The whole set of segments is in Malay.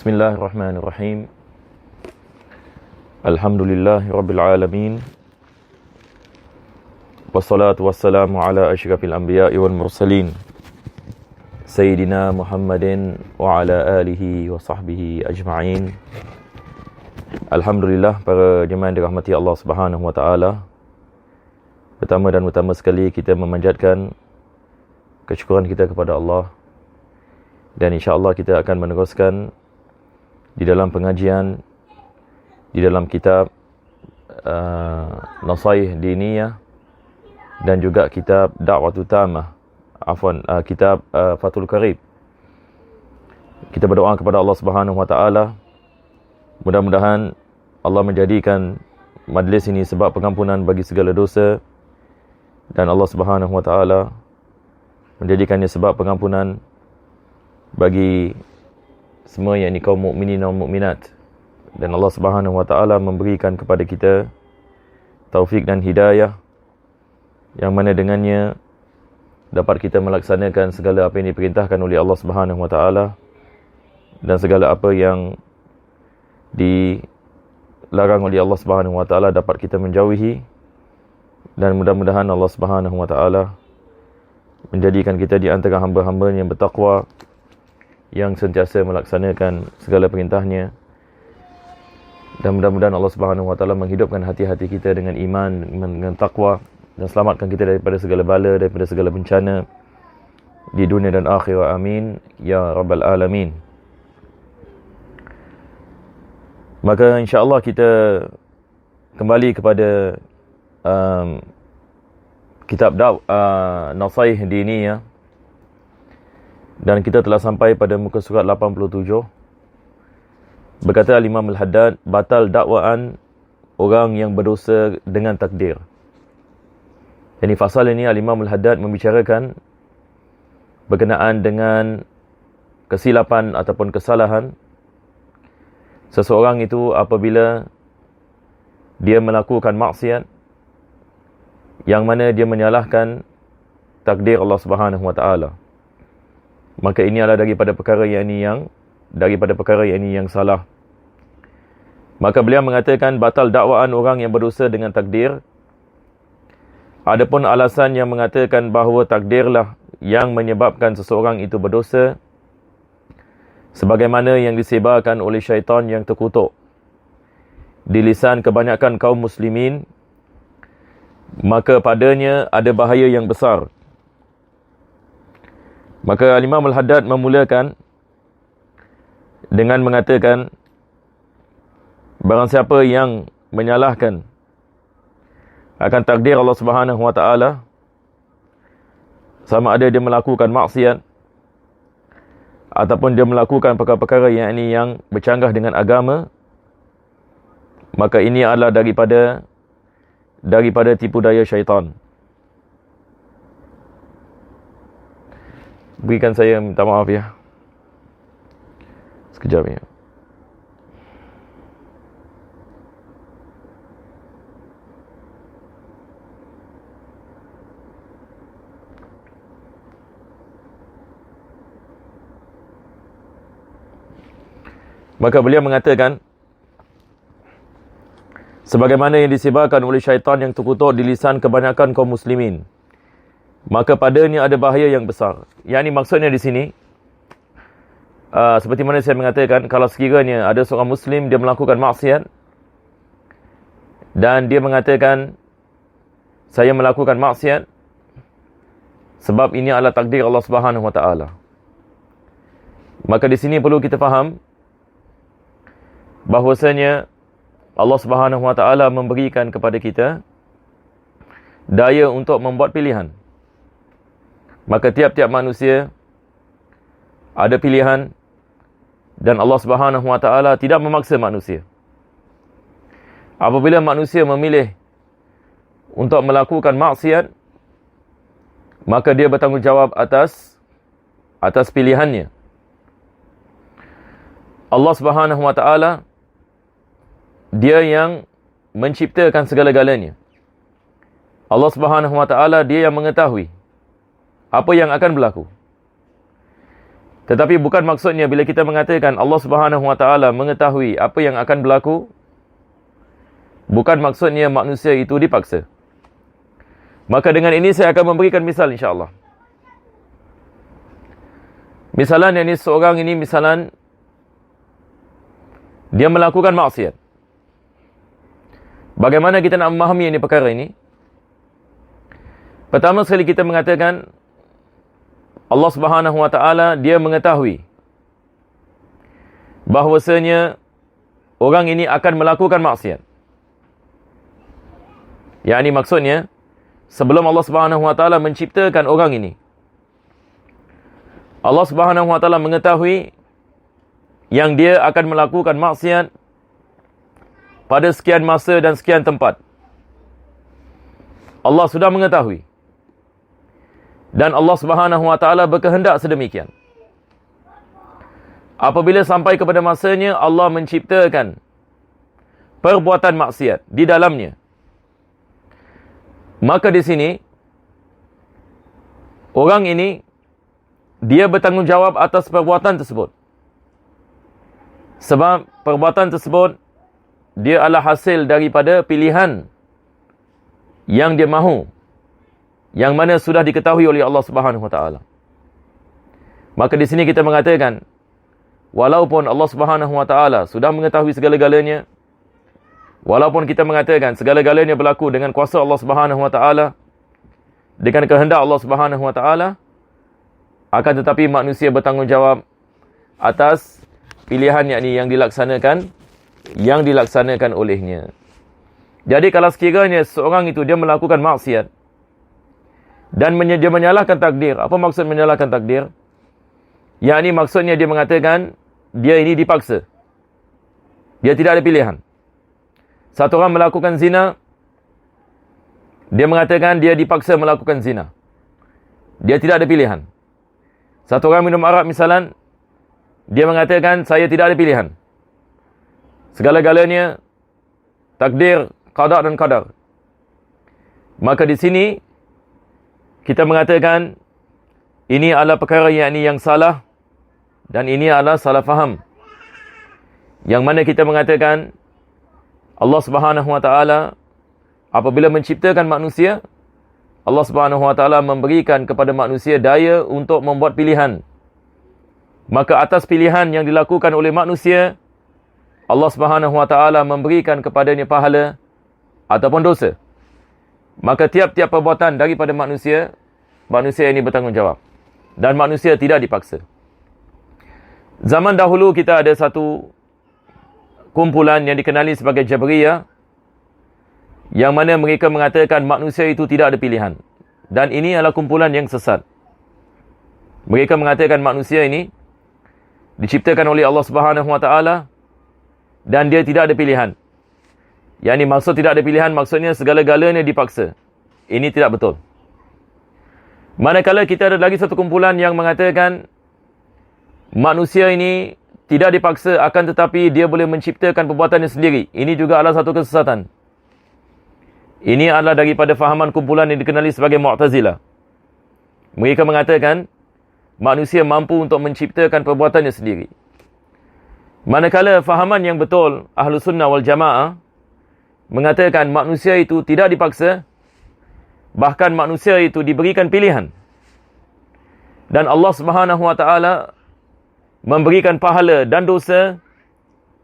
Bismillahirrahmanirrahim. Alhamdulillahirabbil alamin. Wassalatu wassalamu ala asyrafil anbiya'i wal mursalin. Sayyidina Muhammadin wa ala alihi wa sahbihi ajma'in. Alhamdulillah, para jemaah yang dirahmati Allah Subhanahu wa taala. Pertama dan utama sekali kita memanjatkan kesyukuran kita kepada Allah. Dan insya-Allah kita akan meneruskan di dalam pengajian di dalam kitab Nasaih Diniyah dan juga kitab Da'watut Tamah, kitab Fathul Qarib. Kita berdoa kepada Allah Subhanahu wa taala, mudah-mudahan Allah menjadikan majlis ini sebab pengampunan bagi segala dosa, dan Allah Subhanahu wa taala menjadikannya sebab pengampunan bagi semua yakni kaum mukminin dan mukminat, dan Allah Subhanahu wa taala memberikan kepada kita taufik dan hidayah yang mana dengannya dapat kita melaksanakan segala apa yang diperintahkan oleh Allah Subhanahu wa taala dan segala apa yang dilarang oleh Allah Subhanahu wa taala dapat kita menjauhi, dan mudah-mudahan Allah Subhanahu wa taala menjadikan kita di antara hamba-hamba yang bertakwa, yang sentiasa melaksanakan segala perintahnya, dan mudah-mudahan Allah Subhanahu wa taala menghidupkan hati-hati kita dengan iman, dengan takwa, dan selamatkan kita daripada segala bala, daripada segala bencana di dunia dan akhirat. Amin ya rabbal alamin. Maka insya-Allah kita kembali kepada kitab Nasaih Diniyah, dan kita telah sampai pada muka surat 87. Berkata Imam Al-Haddad, batal dakwaan orang yang berdosa dengan takdir. Jadi fasal ini Imam Al-Haddad membicarakan berkenaan dengan kesilapan ataupun kesalahan seseorang itu apabila dia melakukan maksiat yang mana dia menyalahkan takdir Allah Subhanahu wa taala. Maka ini adalah daripada perkara yang salah. Maka beliau mengatakan batal dakwaan orang yang berdosa dengan takdir. Adapun alasan yang mengatakan bahawa takdirlah yang menyebabkan seseorang itu berdosa, sebagaimana yang disebarkan oleh syaitan yang terkutuk di lisan kebanyakan kaum muslimin, maka padanya ada bahaya yang besar. Maka Imam Al-Haddad memulakan dengan mengatakan, barang siapa yang menyalahkan akan takdir Allah Subhanahu wa taala, sama ada dia melakukan maksiat ataupun dia melakukan perkara-perkara yang bercanggah dengan agama, maka ini adalah daripada tipu daya syaitan. Berikan saya minta maaf ya. Sekejap ya. Maka beliau mengatakan, sebagaimana yang disebarkan oleh syaitan yang terkutuk di lisan kebanyakan kaum muslimin, maka padanya ada bahaya yang besar. Yang ini maksudnya di sini, seperti mana saya mengatakan, kalau sekiranya ada seorang muslim dia melakukan maksiat dan dia mengatakan saya melakukan maksiat sebab ini adalah takdir Allah Subhanahu wa taala, maka di sini perlu kita faham bahwasanya Allah Subhanahu wa taala memberikan kepada kita daya untuk membuat pilihan. Maka tiap-tiap manusia ada pilihan, dan Allah Subhanahu wa taala tidak memaksa manusia. Apabila manusia memilih untuk melakukan maksiat, maka dia bertanggungjawab atas pilihannya. Allah Subhanahu wa taala dia yang menciptakan segala-galanya. Allah Subhanahu wa taala dia yang mengetahui apa yang akan berlaku. Tetapi bukan maksudnya bila kita mengatakan Allah Subhanahu Wa Taala mengetahui apa yang akan berlaku, bukan maksudnya manusia itu dipaksa. Maka dengan ini saya akan memberikan misal insya-Allah. Misalan yang ini seorang ini misalan dia melakukan maksiat. Bagaimana kita nak memahami ini perkara ini? Pertama sekali kita mengatakan Allah Subhanahu Wa Taala dia mengetahui bahwasanya orang ini akan melakukan maksiat. Yang ini maksudnya sebelum Allah Subhanahu Wa Taala menciptakan orang ini, Allah Subhanahu Wa Taala mengetahui yang dia akan melakukan maksiat pada sekian masa dan sekian tempat. Allah sudah mengetahui. Dan Allah Subhanahu Wa Taala berkehendak sedemikian. Apabila sampai kepada masanya Allah menciptakan perbuatan maksiat di dalamnya, maka di sini orang ini dia bertanggungjawab atas perbuatan tersebut. Sebab perbuatan tersebut dia adalah hasil daripada pilihan yang dia mahu, yang mana sudah diketahui oleh Allah Subhanahu Wa Taala. Maka di sini kita mengatakan, walaupun Allah Subhanahu Wa Taala sudah mengetahui segala-galanya, walaupun kita mengatakan segala-galanya berlaku dengan kuasa Allah Subhanahu Wa Taala, dengan kehendak Allah Subhanahu Wa Taala, akan tetapi manusia bertanggungjawab atas pilihan yang dilaksanakan olehnya. Jadi kalau sekiranya seorang itu dia melakukan maksiat dan dia menyalahkan takdir. Apa maksud menyalahkan takdir? Yang ini maksudnya dia mengatakan dia ini dipaksa. Dia tidak ada pilihan. Satu orang melakukan zina, dia mengatakan dia dipaksa melakukan zina. Dia tidak ada pilihan. Satu orang minum arak misalan, dia mengatakan saya tidak ada pilihan. Segala-galanya takdir, qada dan qadar. Maka di sini kita mengatakan ini adalah perkara yang salah dan ini adalah salah faham. Yang mana kita mengatakan Allah Subhanahu Wa Taala apabila menciptakan manusia, Allah Subhanahu Wa Taala memberikan kepada manusia daya untuk membuat pilihan. Maka atas pilihan yang dilakukan oleh manusia, Allah Subhanahu Wa Taala memberikan kepadanya pahala ataupun dosa. Maka tiap-tiap perbuatan daripada manusia, manusia ini bertanggungjawab. Dan manusia tidak dipaksa. Zaman dahulu kita ada satu kumpulan yang dikenali sebagai Jabriyah, yang mana mereka mengatakan manusia itu tidak ada pilihan. Dan ini adalah kumpulan yang sesat. Mereka mengatakan manusia ini diciptakan oleh Allah Subhanahu Wa Taala dan dia tidak ada pilihan. Yang ini maksud tidak ada pilihan, maksudnya segala-galanya dipaksa. Ini tidak betul. Manakala kita ada lagi satu kumpulan yang mengatakan manusia ini tidak dipaksa, akan tetapi dia boleh menciptakan perbuatannya sendiri. Ini juga adalah satu kesesatan. Ini adalah daripada fahaman kumpulan yang dikenali sebagai Mu'tazilah. Mereka mengatakan manusia mampu untuk menciptakan perbuatannya sendiri. Manakala fahaman yang betul Ahlus Sunnah wal Jamaah mengatakan manusia itu tidak dipaksa, bahkan manusia itu diberikan pilihan. Dan Allah Subhanahu Wa Taala memberikan pahala dan dosa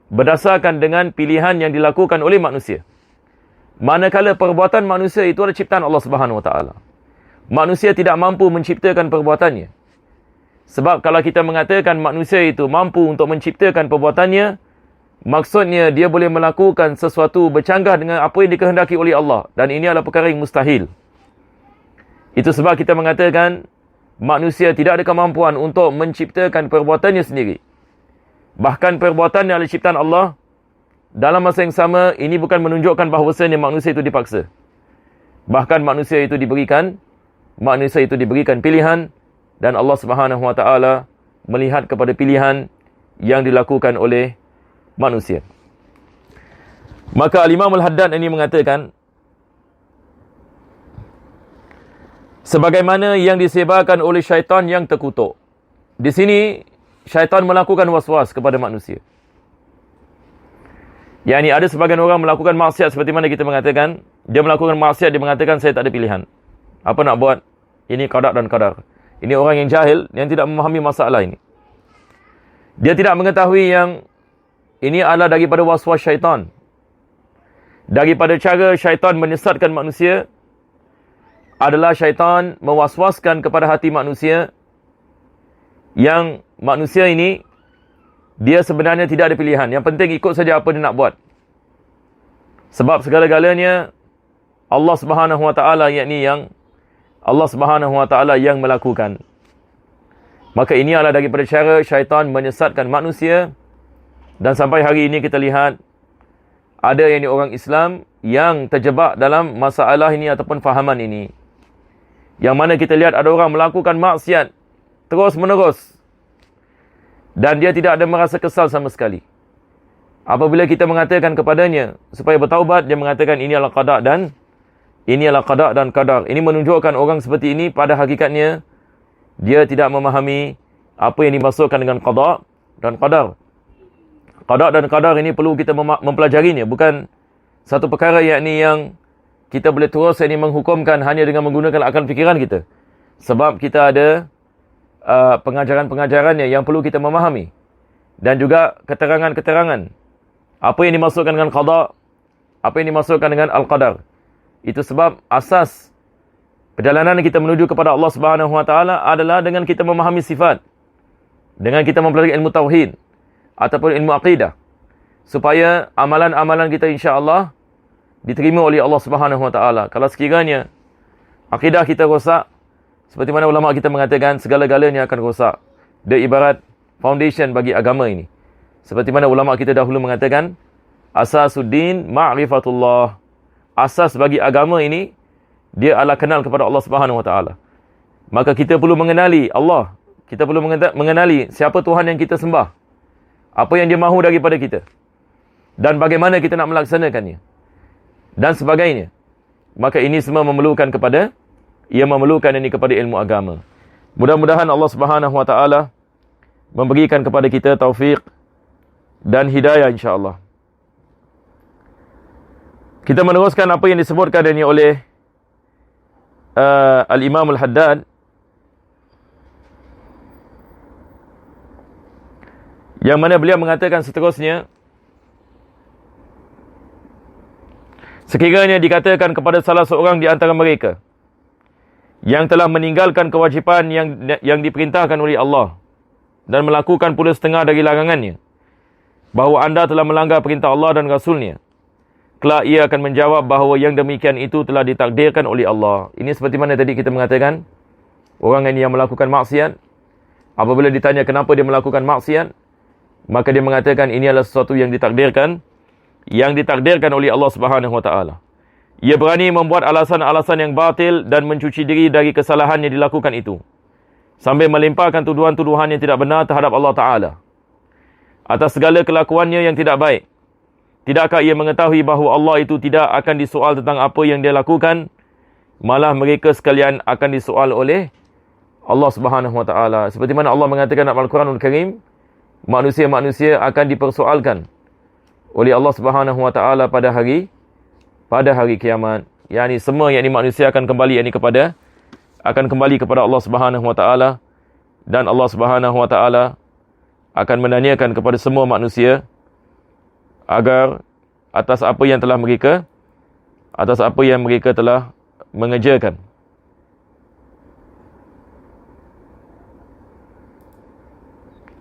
berdasarkan dengan pilihan yang dilakukan oleh manusia. Manakala perbuatan manusia itu adalah ciptaan Allah Subhanahu Wa Taala. Manusia tidak mampu menciptakan perbuatannya. Sebab kalau kita mengatakan manusia itu mampu untuk menciptakan perbuatannya, maksudnya dia boleh melakukan sesuatu bercanggah dengan apa yang dikehendaki oleh Allah. Dan ini adalah perkara yang mustahil. Itu sebab kita mengatakan manusia tidak ada kemampuan untuk menciptakan perbuatannya sendiri. Bahkan perbuatan yang adalah ciptaan Allah, dalam masa yang sama, ini bukan menunjukkan bahawasanya manusia itu dipaksa. Bahkan manusia itu diberikan pilihan, dan Allah Subhanahu Wa Taala melihat kepada pilihan yang dilakukan oleh manusia. Maka Al-Imam Al-Haddad ini mengatakan, sebagaimana yang disebarkan oleh syaitan yang terkutuk. Di sini syaitan melakukan was-was kepada manusia. Yang ini ada sebagian orang melakukan maksiat seperti mana kita mengatakan, dia melakukan maksiat, dia mengatakan saya tak ada pilihan. Apa nak buat? Ini qada dan qadar. Ini orang yang jahil, yang tidak memahami masalah ini. Dia tidak mengetahui yang ini adalah daripada was-was syaitan. Daripada cara syaitan menyesatkan manusia, adalah syaitan mewaswaskan kepada hati manusia, yang manusia ini, dia sebenarnya tidak ada pilihan. Yang penting ikut saja apa dia nak buat. Sebab segala-galanya Allah Subhanahu Wa Taala, yakni yang Allah Subhanahu Wa Taala yang melakukan. Maka ini adalah daripada cara syaitan menyesatkan manusia. Dan sampai hari ini kita lihat ada yang orang Islam yang terjebak dalam masalah ini ataupun fahaman ini. Yang mana kita lihat ada orang melakukan maksiat terus menerus. Dan dia tidak ada merasa kesal sama sekali. Apabila kita mengatakan kepadanya supaya bertaubat, dia mengatakan ini adalah qada dan qadar. Ini menunjukkan orang seperti ini pada hakikatnya dia tidak memahami apa yang dimaksudkan dengan qada dan qadar. Qada dan qadar ini perlu kita mempelajarinya, bukan satu perkara yakni yang kita boleh terus ini menghukumkan hanya dengan menggunakan akal fikiran kita. Sebab kita ada pengajaran-pengajarannya yang perlu kita memahami. Dan juga keterangan-keterangan. Apa yang dimaksudkan dengan qada, apa yang dimaksudkan dengan al-qadar. Itu sebab asas perjalanan kita menuju kepada Allah Subhanahu Wa Taala adalah dengan kita memahami sifat. Dengan kita mempelajari ilmu tauhid ataupun ilmu aqidah. Supaya amalan-amalan kita insya-Allah diterima oleh Allah Subhanahu Wa Taala. Kalau sekiranya akidah kita rosak, seperti mana ulama kita mengatakan, segala-galanya akan rosak. Dia ibarat foundation bagi agama ini. Seperti mana ulama kita dahulu mengatakan, asasuddin ma'rifatullah. Asas bagi agama ini, dia adalah kenal kepada Allah Subhanahu Wa Taala. Maka kita perlu mengenali Allah. Kita perlu mengenali siapa Tuhan yang kita sembah. Apa yang dia mahu daripada kita. Dan bagaimana kita nak melaksanakannya. Dan sebagainya. Maka ini semua memerlukan kepada ini kepada ilmu agama. Mudah-mudahan Allah Subhanahu Wa Taala memberikan kepada kita taufik dan hidayah insya-Allah. Kita meneruskan apa yang disebutkan ini oleh Al-Imam Al-Haddad, yang mana beliau mengatakan seterusnya, sekiranya dikatakan kepada salah seorang di antara mereka yang telah meninggalkan kewajipan yang diperintahkan oleh Allah dan melakukan pula setengah dari larangannya, bahawa anda telah melanggar perintah Allah dan Rasulnya, kelak ia akan menjawab bahawa yang demikian itu telah ditakdirkan oleh Allah. Ini seperti mana tadi kita mengatakan, orang ini yang melakukan maksiat, apabila ditanya kenapa dia melakukan maksiat, maka dia mengatakan ini adalah sesuatu yang ditakdirkan oleh Allah Subhanahu Wa Taala. Ia berani membuat alasan-alasan yang batil dan mencuci diri dari kesalahan yang dilakukan itu, sambil melimpahkan tuduhan-tuduhan yang tidak benar terhadap Allah Ta'ala atas segala kelakuannya yang tidak baik. Tidakkah ia mengetahui bahawa Allah itu tidak akan disoal tentang apa yang dia lakukan, malah mereka sekalian akan disoal oleh Allah Subhanahu Wa Taala. Seperti mana Allah mengatakan dalam Al-Quranul Karim, manusia-manusia akan dipersoalkan oleh Allah Subhanahu Wa Taala pada hari kiamat. Yani semua manusia akan kembali kepada Allah Subhanahu Wa Taala, dan Allah Subhanahu Wa Taala akan menanyakan kepada semua manusia agar atas apa yang mereka telah mengerjakan.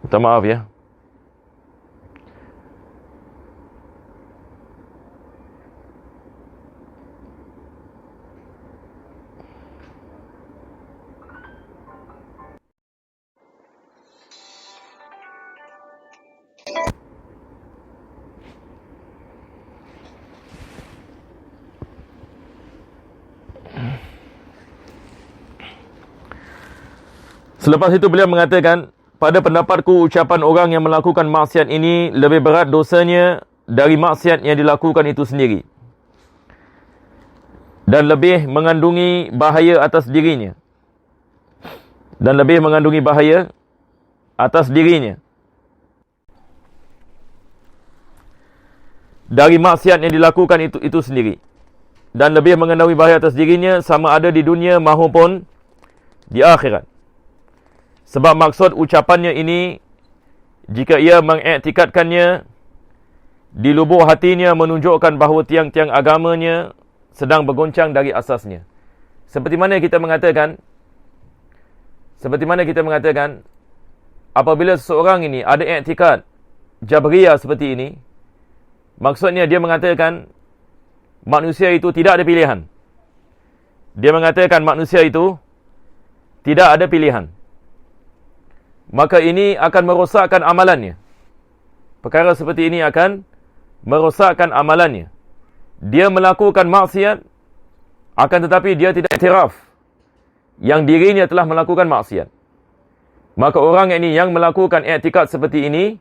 Minta maaf ya. Selepas itu beliau mengatakan, pada pendapatku ucapan orang yang melakukan maksiat ini lebih berat dosanya dari maksiat yang dilakukan itu sendiri, dan lebih mengandungi bahaya atas dirinya, atas dirinya dari maksiat yang dilakukan itu sendiri, dan lebih mengetahui bahaya atas dirinya sama ada di dunia maupun di akhirat. Sebab maksud ucapannya ini, jika ia mengiktikadkannya di lubuk hatinya, menunjukkan bahawa tiang-tiang agamanya sedang bergoncang dari asasnya. Seperti mana kita mengatakan, apabila seseorang ini ada iktikad Jabriyah seperti ini, maksudnya dia mengatakan manusia itu tidak ada pilihan. Dia mengatakan manusia itu tidak ada pilihan. Maka ini akan merosakkan amalannya. Perkara seperti ini akan merosakkan amalannya. Dia melakukan maksiat, akan tetapi dia tidak iktiraf yang dirinya telah melakukan maksiat. Maka orang ini yang melakukan iktikad seperti ini,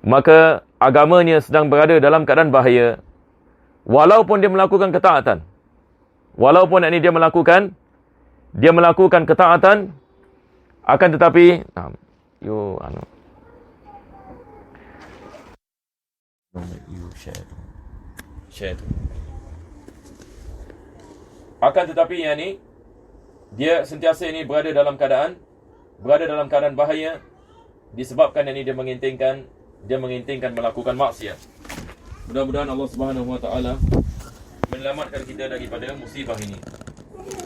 maka agamanya sedang berada dalam keadaan bahaya. Walaupun dia melakukan ketaatan, walaupun ini dia melakukan ketaatan, akan tetapi akan tetapi dia sentiasa ini berada dalam keadaan bahaya, disebabkan ini dia mengintingkan melakukan maksiat. Mudah-mudahan Allah Subhanahu Wa Taala menyelamatkan kita daripada musibah ini.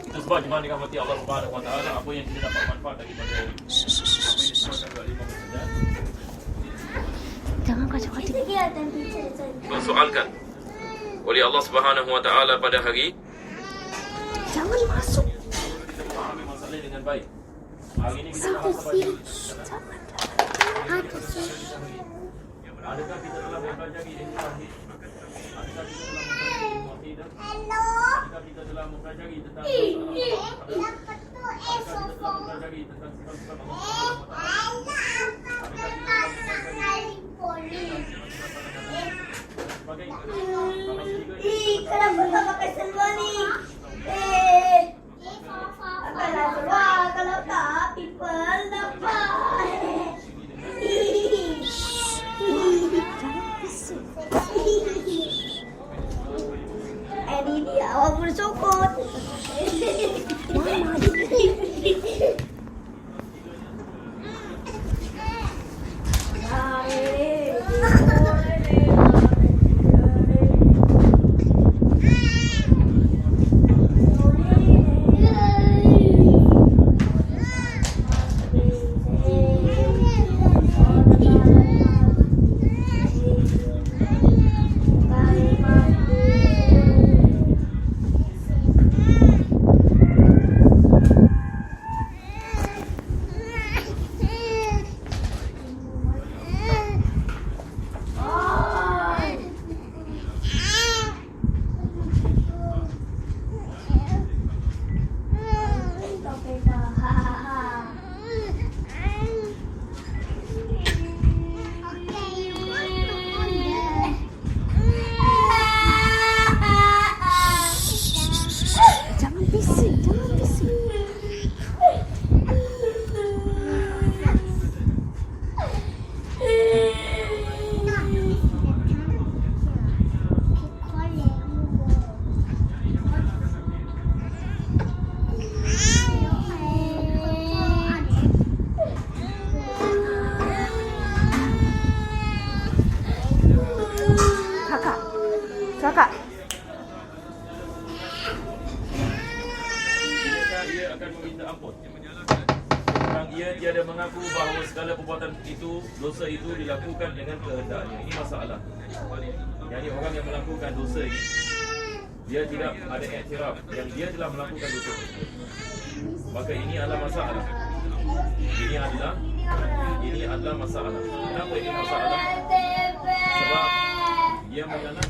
Itu sebab jemaah dirahmati Allah Subhanahu Wa Taala, apa yang kita dapat manfaat daripada jangan kacau-kacau. Bersoalkan oleh Allah Subhanahu Wa Taala pada hari. Jangan masuk. Kita memahami masalah dengan baik. Hari ini kita Sampai akan sini. Jangan. adakah kita telah mempelajari ilmu tauhid? Adakah kita telah mempelajari ilmu akidah? Adakah kita telah mempelajari tentang adakah kita telah mempelajari tentang sifat-sifat Allah Subhanahu Wa Taala? Adakah kita telah mempelajari Kenapa tak pakai seluar ni? Pakai seluar. Kalau tak, people dapat. Ini dia awak bersokot. Kakak. Ia akan meminta ampun. Tentang ia tiada mengaku bahawa segala perbuatan itu, dosa itu dilakukan dengan kehendaknya. Ini masalah. Jadi orang yang melakukan dosa ini, dia tidak ada iktiraf yang dia telah melakukan dosa itu. Maka ini adalah masalah. Ini adalah masalah. Kenapa ini masalah? Sebab dia menjalankan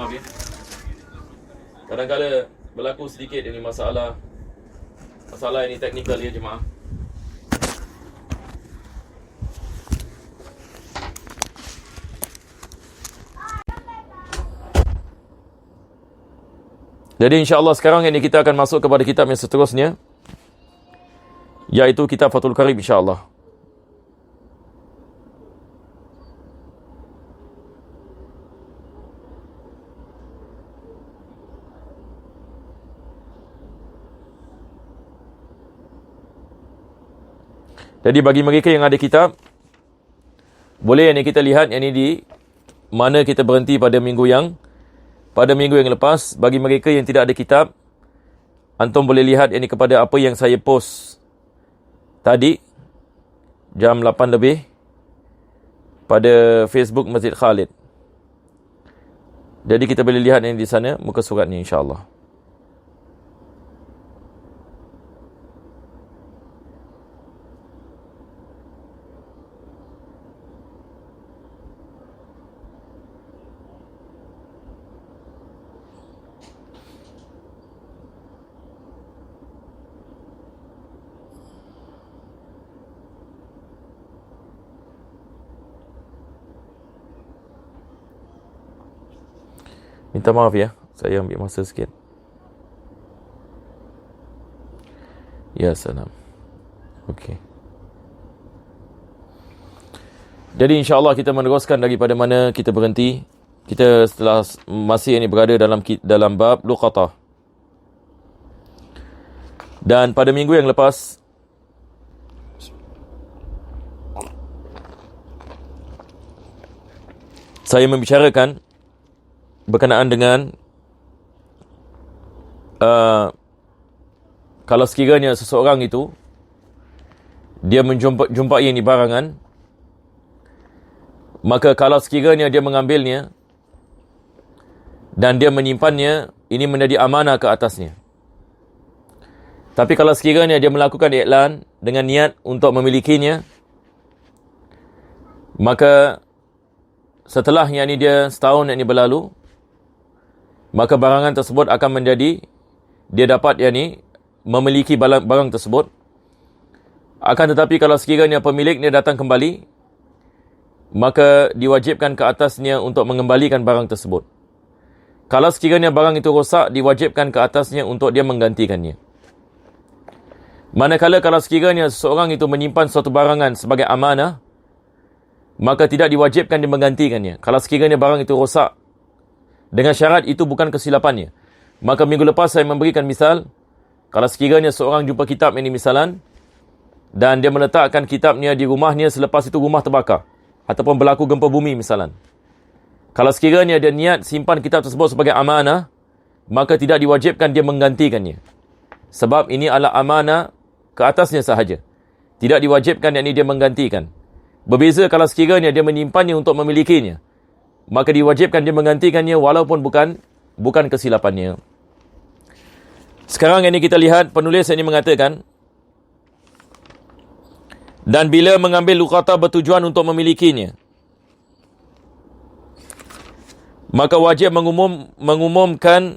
maaf ya. Kadang-kadang berlaku sedikit ini masalah ini teknikal ya jemaah. Jadi insya-Allah sekarang ini kita akan masuk kepada kitab yang seterusnya, yaitu kitab Fathul Qarib insya-Allah. Jadi bagi mereka yang ada kitab, boleh ini kita lihat yang ini di mana kita berhenti pada minggu yang lepas. Bagi mereka yang tidak ada kitab, antum boleh lihat ini kepada apa yang saya post tadi jam 8 lebih pada Facebook Masjid Khalid. Jadi kita boleh lihat ini di sana muka suratnya insya-Allah. Minta maaf ya, saya ambil masa sikit. Ya salam. Okey. Jadi insya-Allah kita meneruskan daripada mana kita berhenti. Kita setelah masih ini berada dalam bab luqatah. Dan pada minggu yang lepas saya membicarakan berkenaan dengan kalau sekiranya seseorang itu dia menjumpai ini barangan, maka kalau sekiranya dia mengambilnya dan dia menyimpannya, ini menjadi amanah ke atasnya. Tapi kalau sekiranya dia melakukan iklan dengan niat untuk memilikinya, maka setelah yang ini dia setahun yang ini berlalu, maka barangan tersebut akan menjadi, dia dapat yang ini memiliki barang tersebut. Akan tetapi kalau sekiranya pemiliknya datang kembali, maka diwajibkan ke atasnya untuk mengembalikan barang tersebut. Kalau sekiranya barang itu rosak, diwajibkan ke atasnya untuk dia menggantikannya. Manakala kalau sekiranya seseorang itu menyimpan suatu barangan sebagai amanah, maka tidak diwajibkan dia menggantikannya. Kalau sekiranya barang itu rosak, dengan syarat itu bukan kesilapannya. Maka minggu lepas saya memberikan misal, kalau sekiranya seorang jumpa kitab ini misalan, dan dia meletakkan kitabnya di rumahnya, selepas itu rumah terbakar, ataupun berlaku gempa bumi misalan. Kalau sekiranya dia niat simpan kitab tersebut sebagai amanah, maka tidak diwajibkan dia menggantikannya. Sebab ini adalah amanah ke atasnya sahaja. Tidak diwajibkan yang ini dia menggantikan. Berbeza kalau sekiranya dia menyimpannya untuk memilikinya, maka diwajibkan dia menggantikannya walaupun bukan kesilapannya. Sekarang ini kita lihat penulis ini mengatakan, dan bila mengambil luqatah bertujuan untuk memilikinya, maka wajib mengumumkan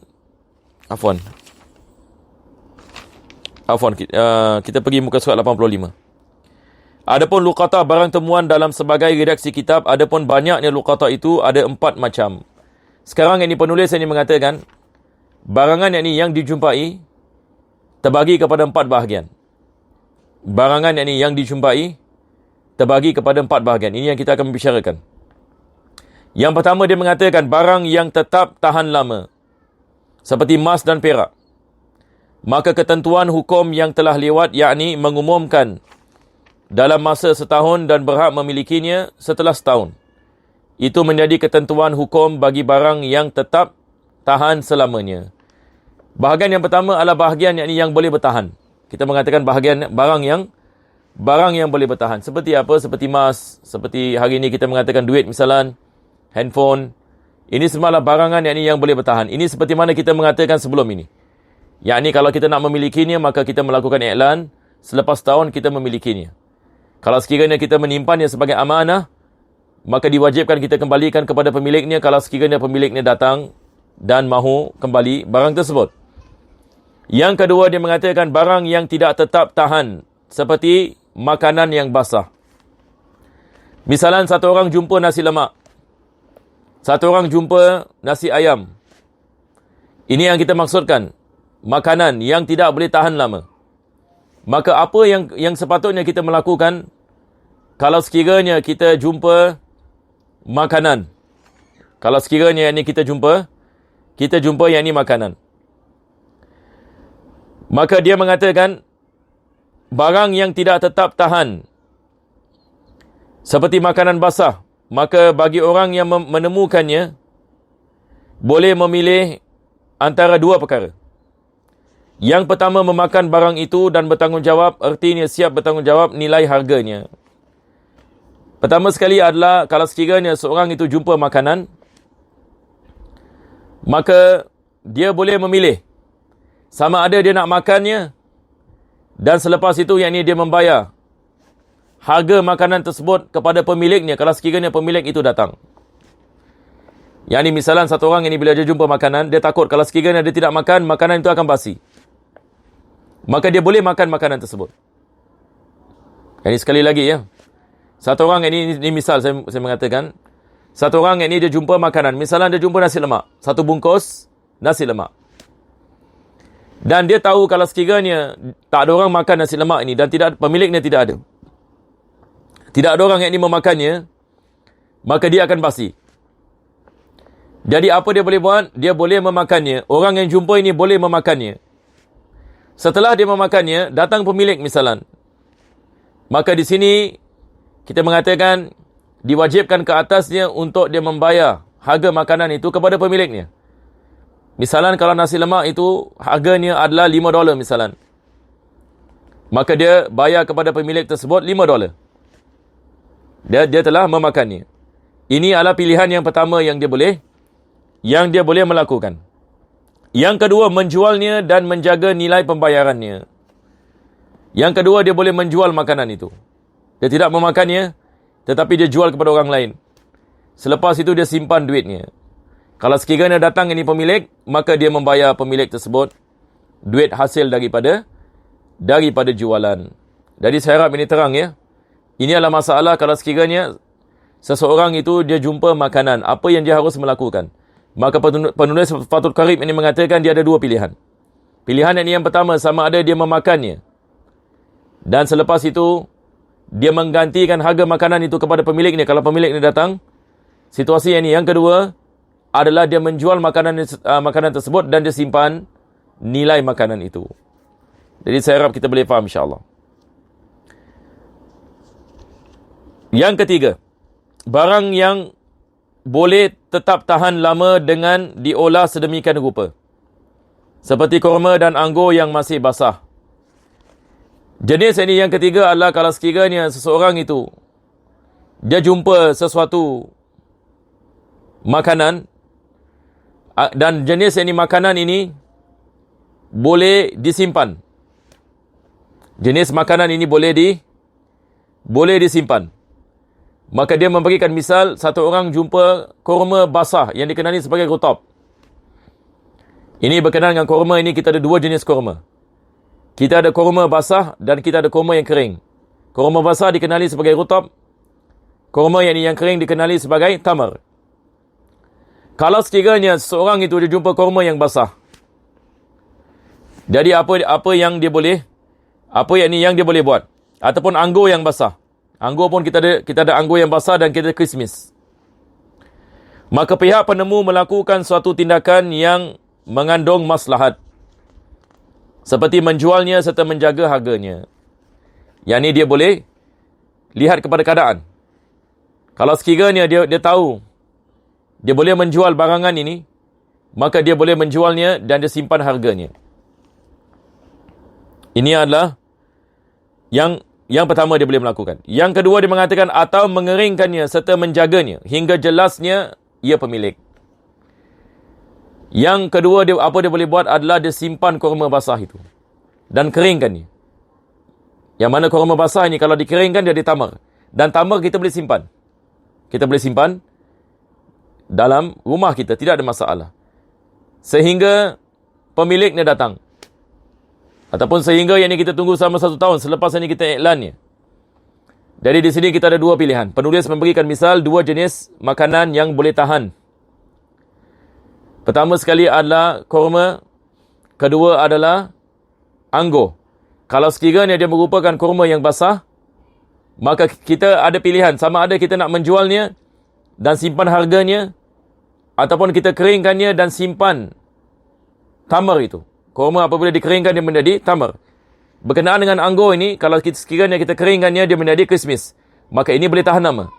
kita pergi muka surat 85. Adapun luqatah barang temuan dalam sebagai redaksi kitab, adapun banyaknya luqatah itu ada 4 macam. Sekarang ini penulis ini mengatakan, barangan yang dijumpai terbagi kepada 4 bahagian. Barangan yang dijumpai terbagi kepada 4 bahagian. Ini yang kita akan membicarakan. Yang pertama dia mengatakan barang yang tetap tahan lama, seperti emas dan perak. Maka ketentuan hukum yang telah lewat, yakni mengumumkan dalam masa setahun dan berhak memilikinya setelah setahun, itu menjadi ketentuan hukum bagi barang yang tetap tahan selamanya. Bahagian yang pertama adalah bahagian yang boleh bertahan. Kita mengatakan bahagian barang yang boleh bertahan. Seperti apa? Seperti emas, seperti hari ini kita mengatakan duit misalan, handphone. Ini semalah barangan yang boleh bertahan. Ini seperti mana kita mengatakan sebelum ini. Yakni kalau kita nak memilikinya, maka kita melakukan iklan, selepas tahun kita memilikinya. Kalau sekiranya kita menyimpannya sebagai amanah, maka diwajibkan kita kembalikan kepada pemiliknya kalau sekiranya pemiliknya datang dan mahu kembali barang tersebut. Yang kedua, dia mengatakan barang yang tidak tetap tahan, seperti makanan yang basah. Misalan satu orang jumpa nasi lemak, satu orang jumpa nasi ayam. Ini yang kita maksudkan, makanan yang tidak boleh tahan lama. Maka apa yang sepatutnya kita melakukan kalau sekiranya kita jumpa makanan? Kalau sekiranya yang ini kita jumpa yang ini makanan. Maka dia mengatakan barang yang tidak tetap tahan, seperti makanan basah, maka bagi orang yang menemukannya boleh memilih antara dua perkara. Yang pertama, memakan barang itu dan bertanggungjawab, artinya siap bertanggungjawab nilai harganya. Pertama sekali adalah kalau sekiranya seorang itu jumpa makanan, maka dia boleh memilih sama ada dia nak makannya, dan selepas itu yang ini dia membayar harga makanan tersebut kepada pemiliknya kalau sekiranya pemilik itu datang. Yang ini misalan satu orang ini bila dia jumpa makanan, dia takut kalau sekiranya dia tidak makan, makanan itu akan basi. Maka dia boleh makan makanan tersebut. Ini sekali lagi ya. Satu orang ini misal saya mengatakan, satu orang ini dia jumpa makanan, misalnya dia jumpa nasi lemak, satu bungkus nasi lemak. Dan dia tahu kalau sekiranya tak ada orang makan nasi lemak ini dan pemiliknya tidak ada. Tidak ada orang yang ini memakannya, maka dia akan basi. Jadi apa dia boleh buat? Dia boleh memakannya. Orang yang jumpa ini boleh memakannya. Setelah dia memakannya, datang pemilik misalan. Maka di sini kita mengatakan diwajibkan ke atasnya untuk dia membayar harga makanan itu kepada pemiliknya. Misalan kalau nasi lemak itu harganya adalah $5 misalan. Maka dia bayar kepada pemilik tersebut $5. Dia telah memakannya. Ini adalah pilihan yang pertama yang dia boleh melakukan. Yang kedua, menjualnya dan menjaga nilai pembayarannya. Yang kedua, dia boleh menjual makanan itu. Dia tidak memakannya, tetapi dia jual kepada orang lain. Selepas itu dia simpan duitnya. Kalau sekiranya datang ini pemilik, maka dia membayar pemilik tersebut duit hasil daripada jualan. Jadi saya harap ini terang ya. Ini adalah masalah kalau sekiranya seseorang itu dia jumpa makanan, apa yang dia harus melakukan. Maka penulis Fathul Qarib ini mengatakan dia ada dua pilihan. Pilihan yang pertama, sama ada dia memakannya, dan selepas itu dia menggantikan harga makanan itu kepada pemiliknya kalau pemiliknya datang. Situasi ini. Yang kedua adalah dia menjual makanan tersebut dan dia simpan nilai makanan itu. Jadi saya harap kita boleh faham insya-Allah. Yang ketiga, barang yang boleh tetap tahan lama dengan diolah sedemikian rupa, seperti kurma dan anggur yang masih basah. Jenis ini yang ketiga adalah kalau sekiranya seseorang itu dia jumpa sesuatu makanan, dan jenis ini makanan ini boleh disimpan. Jenis makanan ini boleh disimpan. Maka dia memberikan misal, satu orang jumpa kurma basah yang dikenali sebagai rutab. Ini berkenaan dengan kurma ini, kita ada dua jenis kurma. Kita ada kurma basah dan kita ada kurma yang kering. Kurma basah dikenali sebagai rutab. Kurma yang kering dikenali sebagai tamar. Kalau sekiranya seorang itu dia jumpa kurma yang basah, jadi apa yang dia boleh buat? Ataupun anggur yang basah. Anggur pun kita ada anggur yang basah dan kita ada kismis. Maka pihak penemu melakukan suatu tindakan yang mengandung maslahat, seperti menjualnya serta menjaga harganya. Yang ini dia boleh lihat kepada keadaan. Kalau sekiranya dia tahu dia boleh menjual barangan ini, maka dia boleh menjualnya dan dia simpan harganya. Ini adalah yang pertama dia boleh melakukan. Yang kedua dia mengatakan atau mengeringkannya serta menjaganya hingga jelasnya ia pemilik. Yang kedua dia boleh buat adalah dia simpan kurma basah itu dan keringkannya. Yang mana kurma basah ini kalau dikeringkan dia ditamar. Dan tamar kita boleh simpan. Kita boleh simpan dalam rumah kita, tidak ada masalah. sehingga pemiliknya datang. Ataupun sehingga yang ini kita tunggu selama 1 tahun selepas ini kita iklannya. Jadi di sini kita ada 2 pilihan. Penulis memberikan misal 2 jenis makanan yang boleh tahan. Pertama sekali adalah kurma, kedua adalah anggur. Kalau sekiranya dia merupakan kurma yang basah, maka kita ada pilihan. Sama ada kita nak menjualnya dan simpan harganya, ataupun kita keringkannya dan simpan tamar itu. Kurma apabila dikeringkan dia menjadi tamar. Berkenaan dengan anggur ini, kalau sekiranya kita keringkannya dia menjadi kismis, maka ini boleh tahan lama.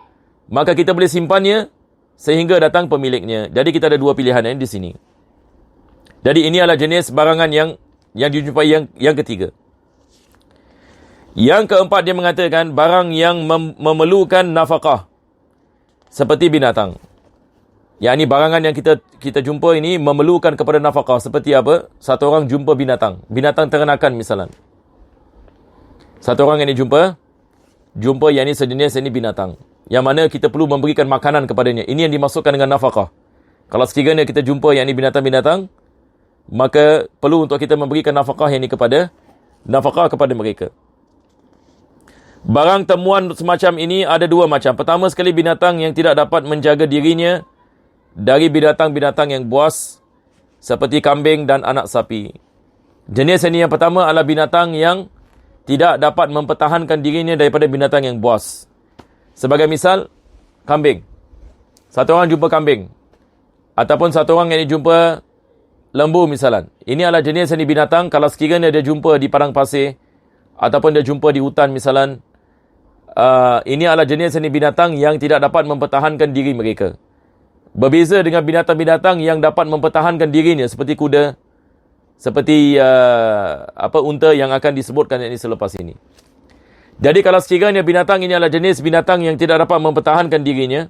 Maka kita boleh simpannya sehingga datang pemiliknya. Jadi kita ada 2 pilihan di sini. Jadi ini adalah jenis barangan yang dijumpai yang ketiga. Yang keempat dia mengatakan barang yang memerlukan nafkah seperti binatang. Yang ini barangan yang kita jumpa ini memerlukan kepada nafkah. Seperti apa? Satu orang jumpa binatang ternakan misalnya. Satu orang yang jumpa yang ini sejenis ini binatang. Yang mana kita perlu memberikan makanan kepadanya. Ini yang dimaksudkan dengan nafkah. Kalau sekiranya kita jumpa yang ini binatang-binatang, maka perlu untuk kita memberikan nafkah yang ini kepada mereka. Barang temuan semacam ini ada 2 macam. Pertama sekali binatang yang tidak dapat menjaga dirinya dari binatang-binatang yang buas seperti kambing dan anak sapi. Jenis ini yang pertama adalah binatang yang tidak dapat mempertahankan dirinya daripada binatang yang buas. Sebagai misal, kambing. Satu orang jumpa kambing. Ataupun satu orang yang jumpa lembu misalnya. Ini adalah jenis ini binatang kalau sekiranya dia jumpa di padang pasir ataupun dia jumpa di hutan misalnya. Ini adalah jenis ini binatang yang tidak dapat mempertahankan diri mereka. Berbeza dengan binatang-binatang yang dapat mempertahankan dirinya seperti kuda, seperti unta yang akan disebutkan ini selepas ini. Jadi kalau sekiranya binatang ini adalah jenis binatang yang tidak dapat mempertahankan dirinya,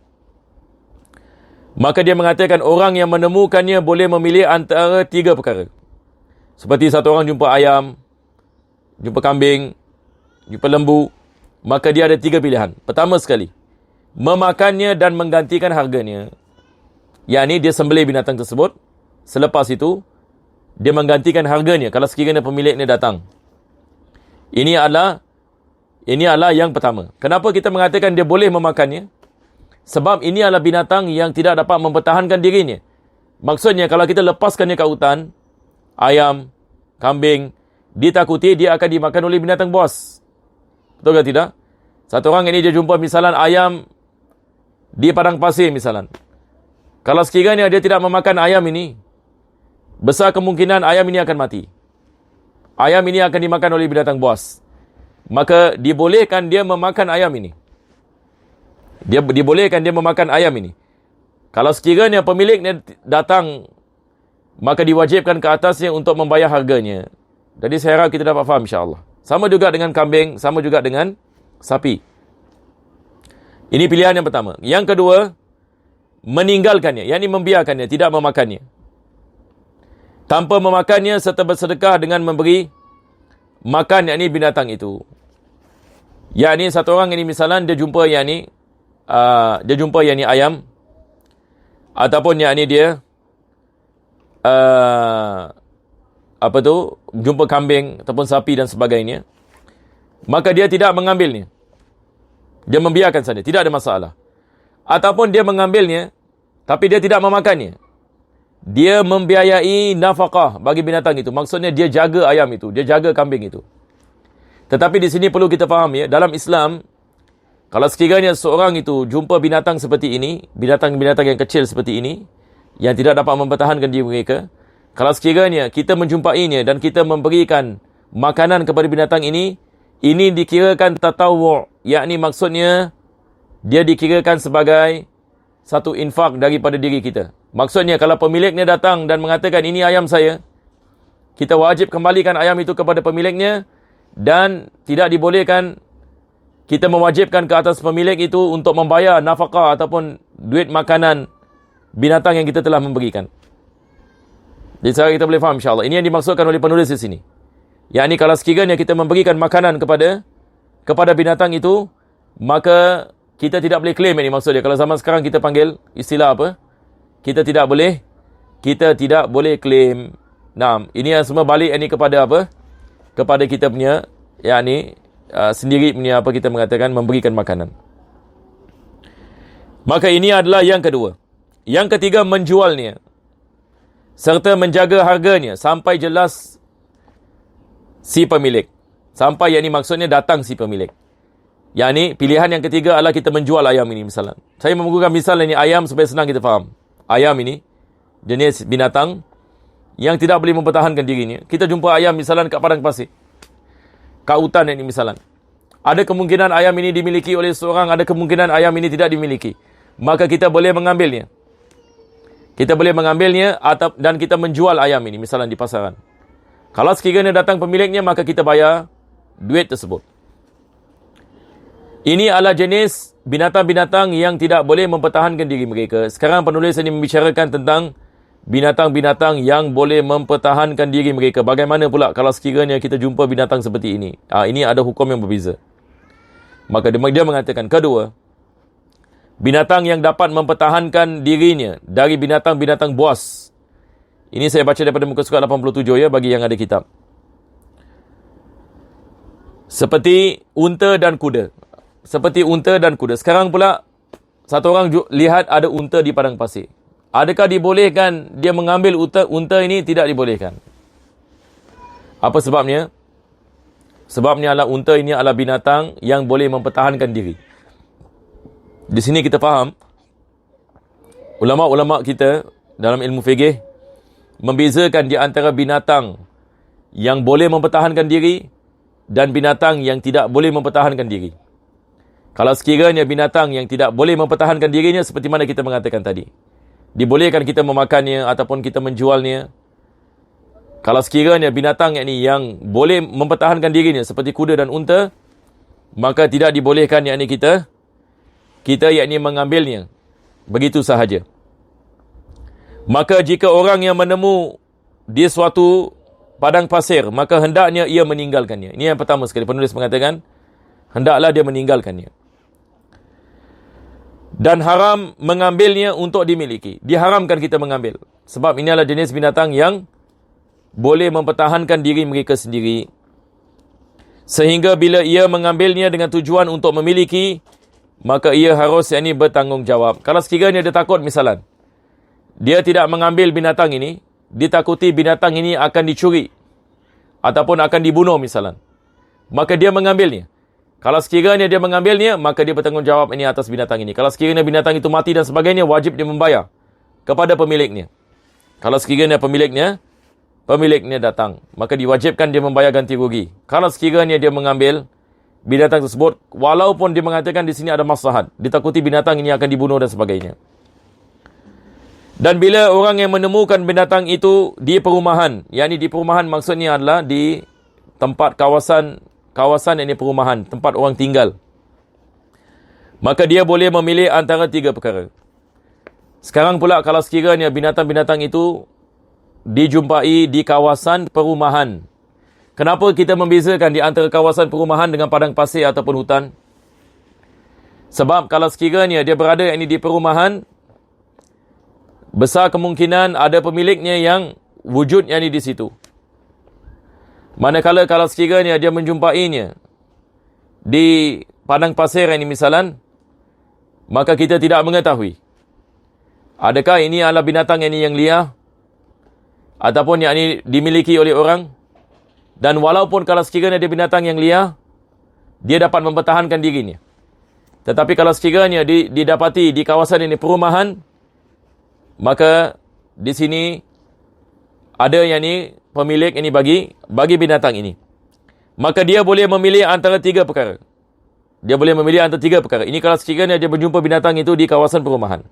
maka dia mengatakan orang yang menemukannya boleh memilih antara 3 perkara. Seperti satu orang jumpa ayam, jumpa kambing, jumpa lembu, maka dia ada 3 pilihan. Pertama sekali, memakannya dan menggantikan harganya. Yang dia sembelih binatang tersebut. Selepas itu, dia menggantikan harganya kalau sekiranya pemiliknya datang. Ini adalah yang pertama. Kenapa kita mengatakan dia boleh memakannya? Sebab ini adalah binatang yang tidak dapat mempertahankan dirinya. Maksudnya kalau kita lepaskannya ke hutan, ayam, kambing, ditakuti dia akan dimakan oleh binatang buas. Betul ke tidak? Satu orang ini dia jumpa misalnya ayam di padang pasir misalnya. Kalau sekiranya dia tidak memakan ayam ini, besar kemungkinan ayam ini akan mati. Ayam ini akan dimakan oleh binatang buas. Maka dibolehkan dia memakan ayam ini. Dibolehkan dia memakan ayam ini. Kalau sekiranya pemiliknya datang, maka diwajibkan ke atasnya untuk membayar harganya. Jadi saya harap kita dapat faham insya-Allah. Sama juga dengan kambing, sama juga dengan sapi. Ini pilihan yang pertama. Yang kedua, meninggalkannya, yakni membiarkannya, tidak memakannya. Tanpa memakannya serta bersedekah dengan memberi makan yakni binatang itu. Yakni satu orang ini misalnya dia jumpa yakni ayam ataupun yakni dia jumpa kambing ataupun sapi dan sebagainya. Maka dia tidak mengambilnya. Dia membiarkan saja, tidak ada masalah. Ataupun dia mengambilnya tapi dia tidak memakannya. Dia membiayai nafkah bagi binatang itu. Maksudnya dia jaga ayam itu, dia jaga kambing itu. Tetapi di sini perlu kita faham ya, dalam Islam kalau sekiranya seorang itu jumpa binatang seperti ini, binatang-binatang yang kecil seperti ini yang tidak dapat mempertahankan diri mereka, kalau sekiranya kita menjumpainya dan kita memberikan makanan kepada binatang ini dikirakan tatawwu', yakni maksudnya dia dikirakan sebagai satu infak daripada diri kita. Maksudnya kalau pemiliknya datang dan mengatakan ini ayam saya, kita wajib kembalikan ayam itu kepada pemiliknya dan tidak dibolehkan kita mewajibkan ke atas pemilik itu untuk membayar nafkah ataupun duit makanan binatang yang kita telah memberikan. Jadi sekarang kita boleh faham insya-Allah. Ini yang dimaksudkan oleh penulis di sini. Yakni kalau sekiranya kita memberikan makanan kepada binatang itu, maka kita tidak boleh claim ini maksudnya. Kalau zaman sekarang kita panggil istilah apa? Kita tidak boleh kita tidak boleh claim. Ini yang semua balik ini kepada apa? Kepada kita punya, sendiri punya apa kita mengatakan, memberikan makanan. Maka ini adalah yang kedua. Yang ketiga, menjualnya serta menjaga harganya sampai jelas si pemilik. Sampai maksudnya datang si pemilik. Pilihan yang ketiga adalah kita menjual ayam ini misalnya. Saya menggunakan misal ini ayam supaya senang kita faham. Ayam ini jenis binatang yang tidak boleh mempertahankan dirinya. Kita jumpa ayam misalnya kat padang pasir, kat hutan ini misalnya. Ada kemungkinan ayam ini dimiliki oleh seorang, ada kemungkinan ayam ini tidak dimiliki. Maka kita boleh mengambilnya. Kita boleh mengambilnya dan kita menjual ayam ini misalnya di pasaran. Kalau sekiranya datang pemiliknya, maka kita bayar duit tersebut. Ini adalah jenis binatang-binatang yang tidak boleh mempertahankan diri mereka. Sekarang penulis ini membicarakan tentang binatang-binatang yang boleh mempertahankan diri mereka. Bagaimana pula kalau sekiranya kita jumpa binatang seperti ini? Ini ada hukum yang berbeza. Maka dia mengatakan, kedua, binatang yang dapat mempertahankan dirinya dari binatang-binatang buas. Ini saya baca daripada muka surat 87 bagi yang ada kitab. Seperti unta dan kuda. Seperti unta dan kuda. Sekarang pula satu orang lihat ada unta di padang pasir. Adakah dibolehkan dia mengambil unta ini? Tidak dibolehkan. Apa sebabnya? Sebabnya adalah unta ini adalah binatang yang boleh mempertahankan diri. Di sini kita faham, ulama-ulama kita dalam ilmu fiqh membezakan di antara binatang yang boleh mempertahankan diri dan binatang yang tidak boleh mempertahankan diri. Kalau sekiranya binatang yang tidak boleh mempertahankan dirinya, seperti mana kita mengatakan tadi, dibolehkan kita memakannya ataupun kita menjualnya. Kalau sekiranya binatang yang boleh mempertahankan dirinya seperti kuda dan unta, maka tidak dibolehkan kita mengambilnya begitu sahaja. Maka jika orang yang menemu di suatu padang pasir, maka hendaknya ia meninggalkannya. Ini yang pertama sekali penulis mengatakan, hendaklah dia meninggalkannya. Dan haram mengambilnya untuk dimiliki. Diharamkan kita mengambil. Sebab ini adalah jenis binatang yang boleh mempertahankan diri mereka sendiri. Sehingga bila ia mengambilnya dengan tujuan untuk memiliki, maka ia harus bertanggungjawab. Kalau sekiranya dia takut misalnya, dia tidak mengambil binatang ini, ditakuti binatang ini akan dicuri ataupun akan dibunuh misalnya, maka dia mengambilnya. Kalau sekiranya dia mengambilnya, maka dia bertanggungjawab ini atas binatang ini. Kalau sekiranya binatang itu mati dan sebagainya, wajib dia membayar kepada pemiliknya. Kalau sekiranya pemiliknya datang, maka diwajibkan dia membayar ganti rugi. Kalau sekiranya dia mengambil binatang tersebut, walaupun dia mengatakan di sini ada maslahat, ditakuti binatang ini akan dibunuh dan sebagainya. Dan bila orang yang menemukan binatang itu di perumahan, di perumahan maksudnya adalah di tempat kawasan perumahan, tempat orang tinggal, maka dia boleh memilih antara 3 perkara. Sekarang pula kalau sekiranya binatang-binatang itu dijumpai di kawasan perumahan, kenapa kita membezakan di antara kawasan perumahan dengan padang pasir ataupun hutan? Sebab kalau sekiranya dia berada di perumahan, besar kemungkinan ada pemiliknya yang wujud di situ. Manakala kalau sekiranya dia menjumpainya di padang pasir misalan, maka kita tidak mengetahui adakah ini adalah binatang yang liar ataupun yang ini dimiliki oleh orang. Dan walaupun kalau sekiranya dia binatang yang liar, dia dapat mempertahankan dirinya. Tetapi kalau sekiranya didapati di kawasan perumahan, maka di sini ada pemilik bagi binatang ini. Maka dia boleh memilih antara 3 perkara. Dia boleh memilih antara 3 perkara. Ini kalau sekiranya dia berjumpa binatang itu di kawasan perumahan.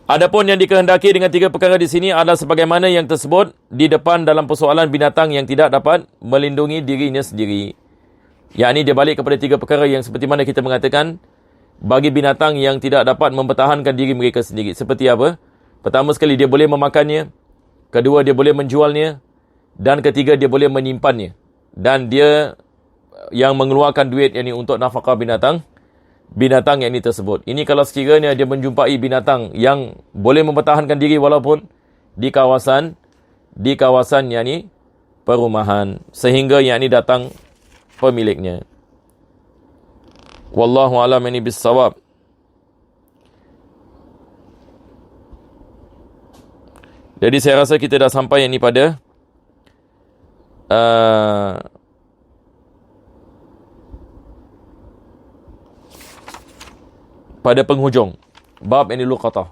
Adapun yang dikehendaki dengan 3 perkara di sini adalah sebagaimana yang tersebut di depan dalam persoalan binatang yang tidak dapat melindungi dirinya sendiri. Dia balik kepada 3 perkara yang seperti mana kita mengatakan, bagi binatang yang tidak dapat mempertahankan diri mereka sendiri. Seperti apa? Pertama sekali, dia boleh memakannya. Kedua, dia boleh menjualnya. Dan ketiga, dia boleh menyimpannya. Dan dia yang mengeluarkan duit untuk nafkah binatang binatang yang ini tersebut. Ini kalau sekiranya dia menjumpai binatang yang boleh mempertahankan diri walaupun di kawasan yang ini perumahan, sehingga yang ini datang pemiliknya. Wallahu a'lam ini bis-shawab. Jadi saya rasa kita dah sampai yang ini pada penghujung bab yang luqatah.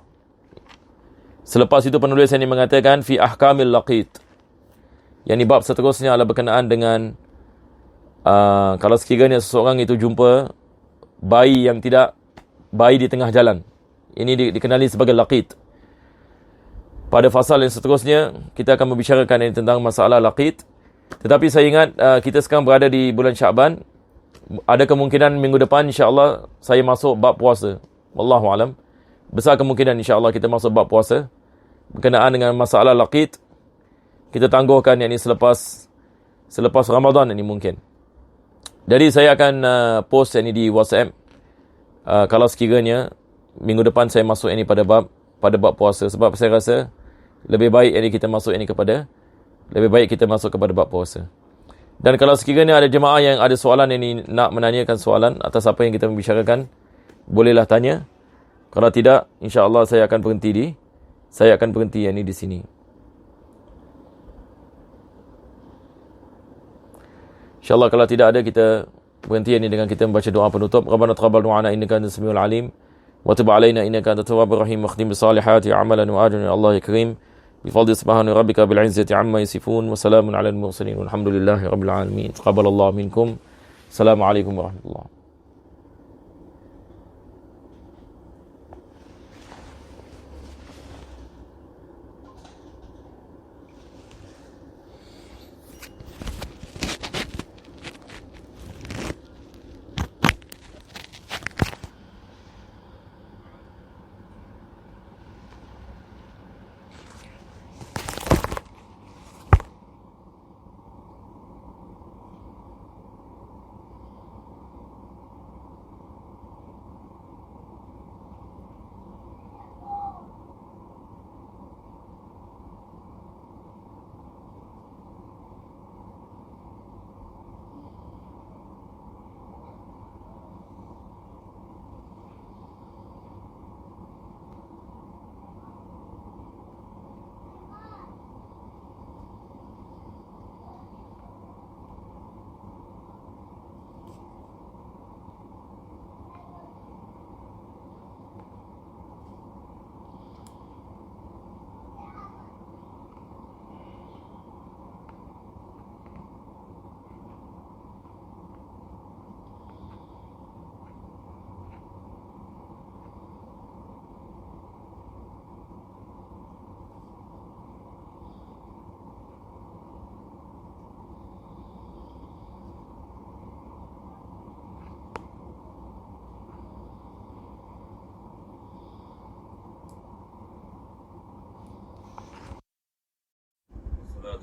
Selepas itu penulis yang ini mengatakan fi ahkamil laqit. Yang ini bab seterusnya adalah berkenaan dengan kalau sekiranya seseorang itu jumpa bayi di tengah jalan. Ini dikenali sebagai laqit. Pada fasal yang seterusnya kita akan membicarakan ini tentang masalah laqit. Tetapi saya ingat kita sekarang berada di bulan Syaban. Ada kemungkinan minggu depan insya-Allah saya masuk bab puasa. Wallahu alam. Besar kemungkinan insya-Allah kita masuk bab puasa berkenaan dengan masalah laqit. Kita tangguhkan yang ini selepas Ramadan ini mungkin. Jadi saya akan post yang ini di WhatsApp. Kalau sekiranya minggu depan saya masuk ini pada bab puasa, sebab saya rasa lebih baik kita masuk kepada bab puasa. Dan kalau sekiranya ada jemaah yang ada soalan ini, nak menanyakan soalan atas apa yang kita membicarakan, bolehlah tanya. Kalau tidak, insya-Allah saya akan berhenti yang ini di sini. InsyaAllah kalau tidak ada, kita berhenti ini dengan kita membaca doa penutup. Rabbana taqabbal du'ana innaka antas samiul alim wa tub alaina innaka antat tawwabur rahim wa khtim bisalihati a'malan wa ajran ya Allah ya karim bi fadli subhana rabbika bil izzati amma yasifun wa salamun alal mursalin walhamdulillahi rabbil alamin. Taqabbalallahu minkum. Assalamualaikum warahmatullahi.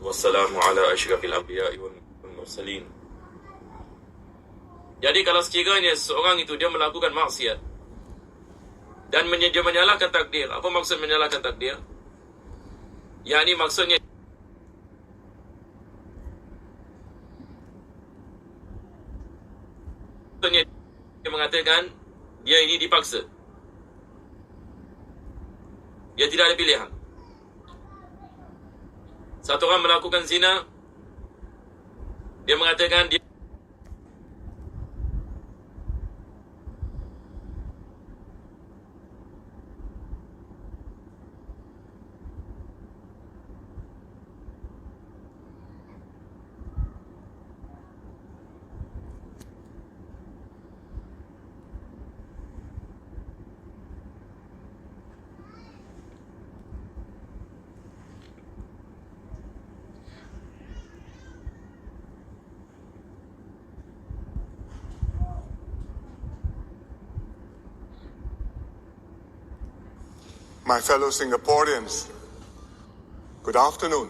Wassalamu ala asyrafil anbiya'i wal mursalin. Jadi kalau sekiranya seorang itu dia melakukan maksiat dan menyalahkan takdir. Apa maksud menyalahkan takdir? Yakni maksudnya dia mengatakan dia ini dipaksa. Dia tidak ada pilihan. Satu orang melakukan zina, dia mengatakan dia My fellow Singaporeans, good afternoon.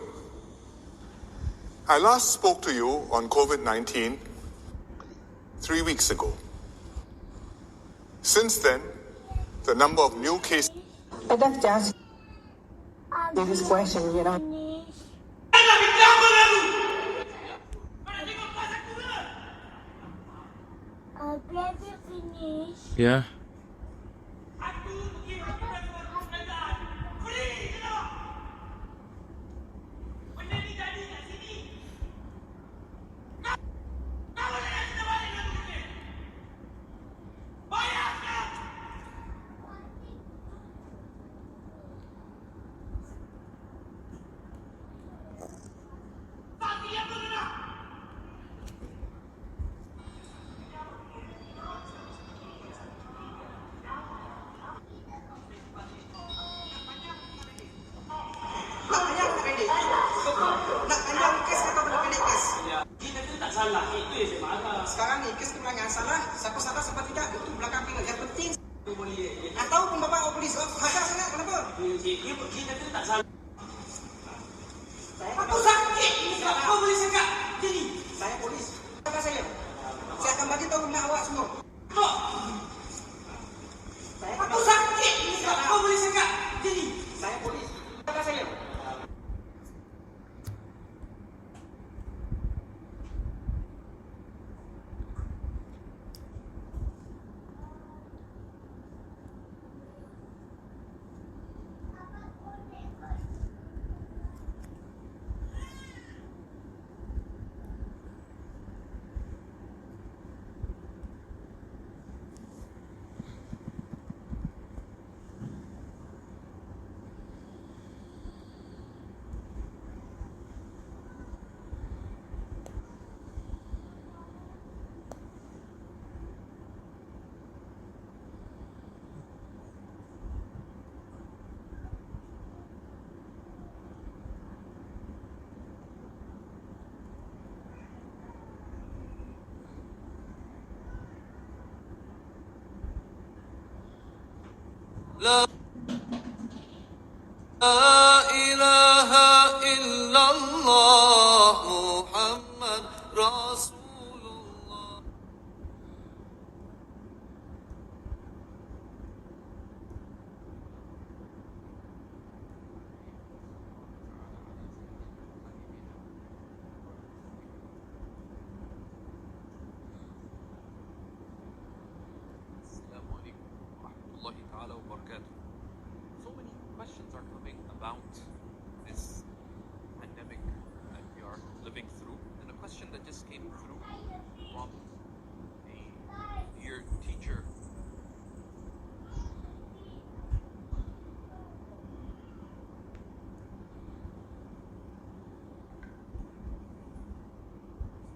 I last spoke to you on COVID-19 3 weeks ago. Since then, the number of new cases But that's just this question, you know. Have you finished? Ya. Sekarang ni kes kemenangan salah, siapa salah siapa tidak itu belakang kita. Yang penting atau pembawa polis hajar sangat kenapa? Aku sakit. Kau boleh cakap gini. Saya polis. Kata saya akan bagi tahu rumah awak semua. Aku sakit. Kau boleh cakap gini. Saya polis. Kata saya. لا إله إلا الله محمد رسول الله. السلام عليكم ورحمة الله تعالى وبركاته. So many questions are coming about this pandemic that we are living through, and a question that just came through from a dear teacher.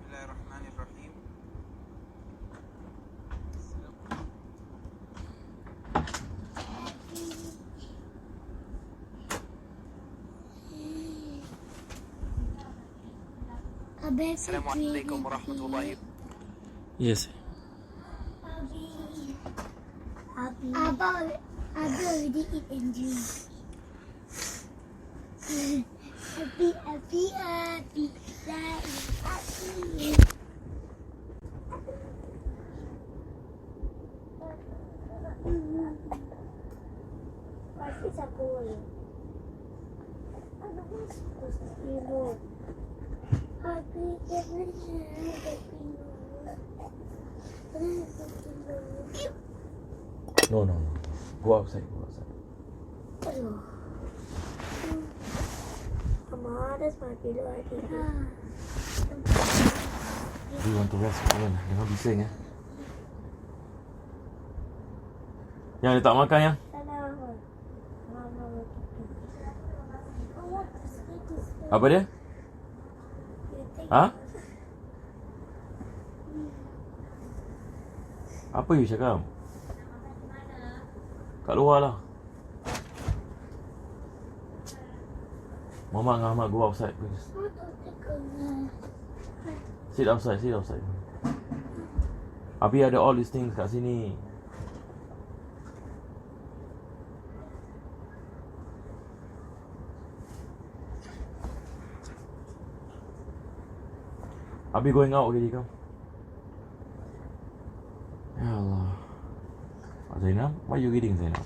Bismillahirrahmanirrahim. Assalamualaikum warahmatullahi wabarakatuh. Yes. Abba already eat and drink. Happy, happy, happy, happy. Pasti sabun. Ano ba supposed to be more? Happy, No. Go outside. Mama, that's my pillow. I think. You want to rest, Kawan? Jangan bising ya. Yang dia tak makan ya? Apa dia? Ha? Apa you cakap? Kat luar lah. Mama dengan Ahmad go outside please. Sit outside. Abi ada all these things kat sini. Abi going out already, come. Ya Allah. Zainab? What are you reading, Zainab?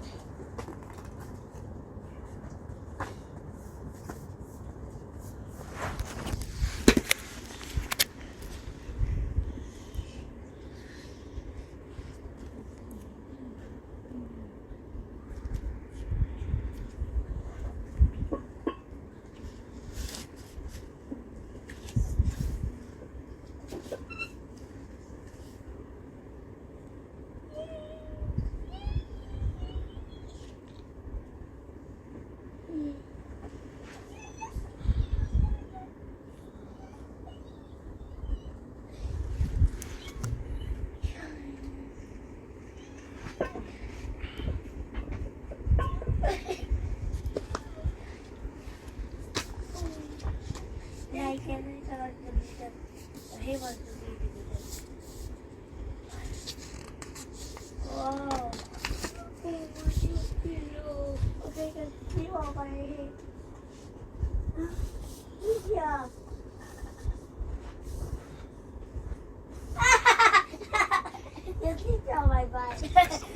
I can read the vision. He wants to read the vision. Wow. Hey, what's your pillow? Okay, I can see all my head. Yeah. You sleep on my butt. The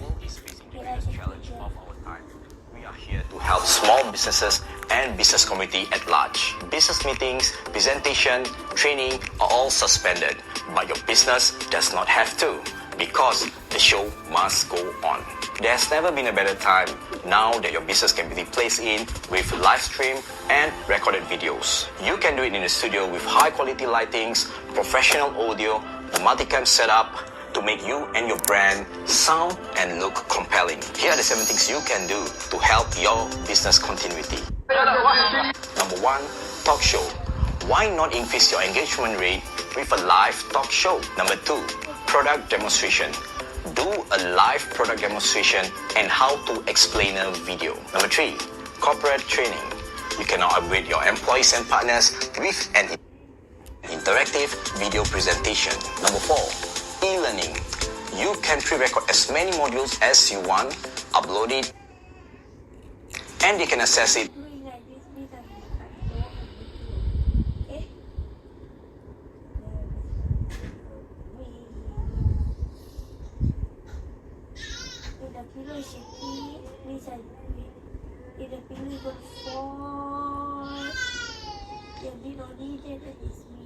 world is facing the biggest challenge of our time. We are here to help small businesses and business community at large. Business meetings, presentation, training are all suspended, but your business does not have to, because the show must go on. There's never been a better time now that your business can be replaced in with live stream and recorded videos. You can do it in the studio with high quality lightings, professional audio, a multicam setup, to make you and your brand sound and look compelling. Here are the 7 things you can do to help your business continuity. Number 1, talk show. Why not increase your engagement rate with a live talk show? Number 2, product demonstration. Do a live product demonstration and how to explain a video. Number 3, corporate training. You can now upgrade your employees and partners with an interactive video presentation. Number 4, e-learning. You can pre-record as many modules as you want, upload it, and they can access it. Doing like this means I'm okay? If the pillow is shaky, please I do it. If the pillow is going to fall, then we don't need it, that is me.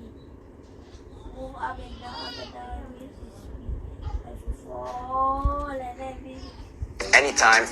Move up and down, this is me. I should fall and then we Anytime.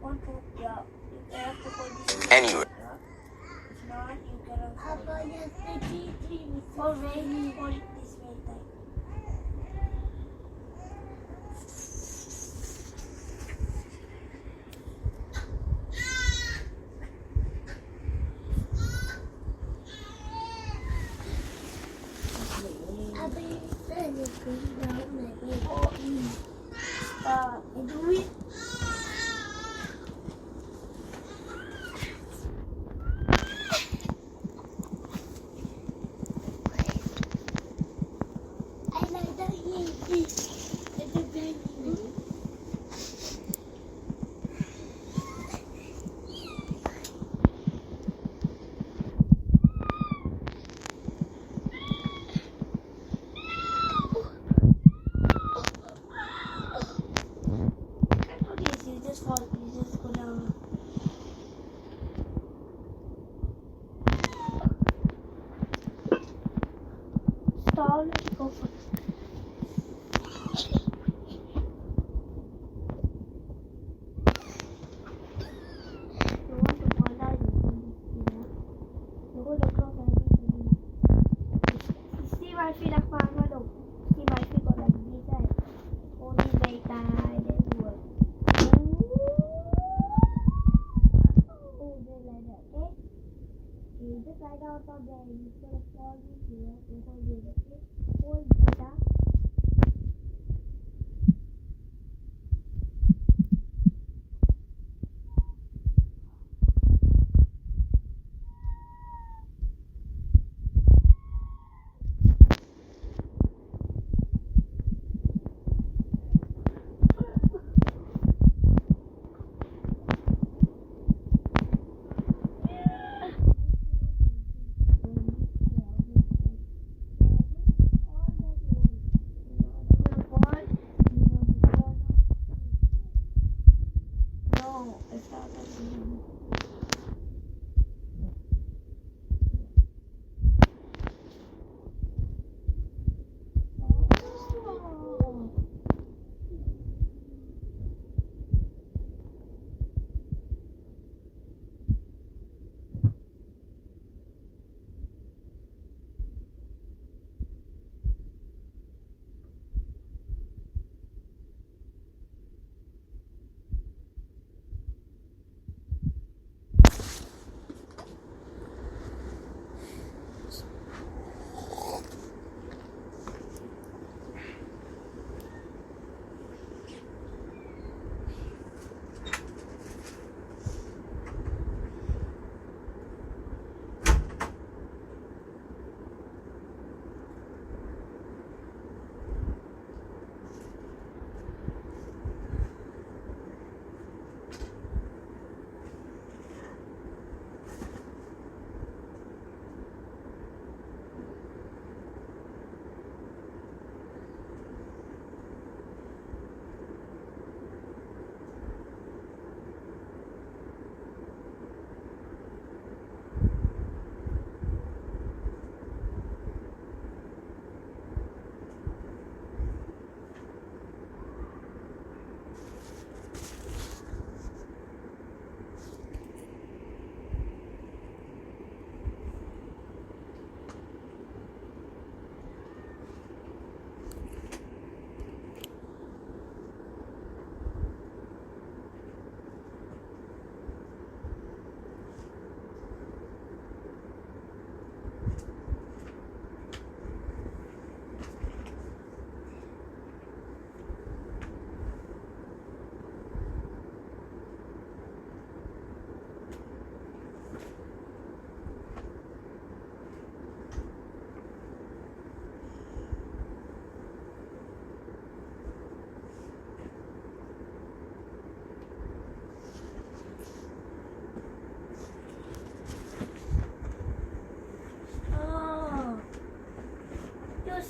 want to, yeah, you have to put this Anywhere. If not, you cannot already hold it this way tight. Stop and do it. I like the heat. It's a big you just fall, you just go down. Stall, go for it. You want to fall down, you hold across and you see my feet are far, no? See my feet go like this, right? Only like that, then you will. No, it's not that easy.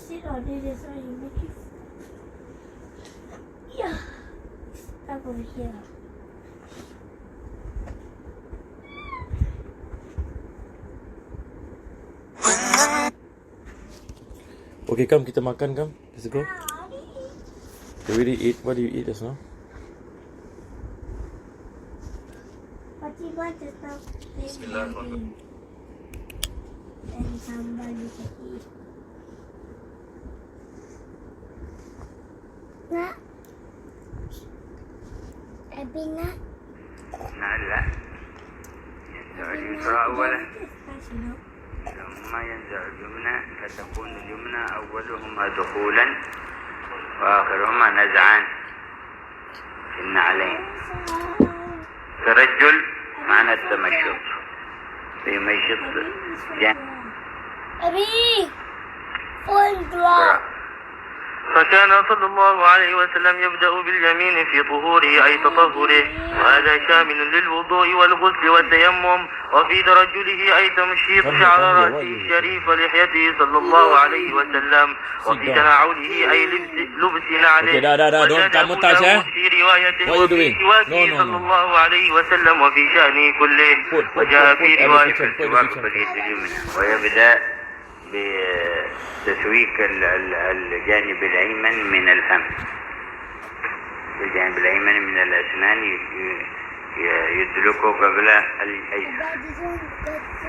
Sit on it is how you make it. Yeah, stuck over here. Okay, come kita makan, come. Let's go. You already eat. What do you eat just now? What you want to stop? Bismillahirrahmanirrahim. And somebody can eat. Nak? Abi nak? لا ينزع اليسرى أولا Kasih ثم ينزع اليمنى فتكون اليمنى أولهما دخولا وآخرهما نزعان في النعلين. ترجل معنى التمشط يمشط جنب. Abi! Phone drop. فكان صلى الله عليه وسلم يبدأ باليمين في طهوره أي تطهره، وهذا شامل للوضوء والغسل والتيمم، وفي ترجله أي تمشيط شعر رأسه الشريف ولحيته صلى الله عليه وسلم، وفي تناوله أي لبس نعله. في روايته وفي سواكه صلى الله عليه وسلم وفي شأنه كله. وجاء في رواية السواك باليد اليمنى. ويبدأ بتسويك الجانب الأيمن من الفم، الجانب الأيمن من الأسنان يدلكه قبل الأيسر.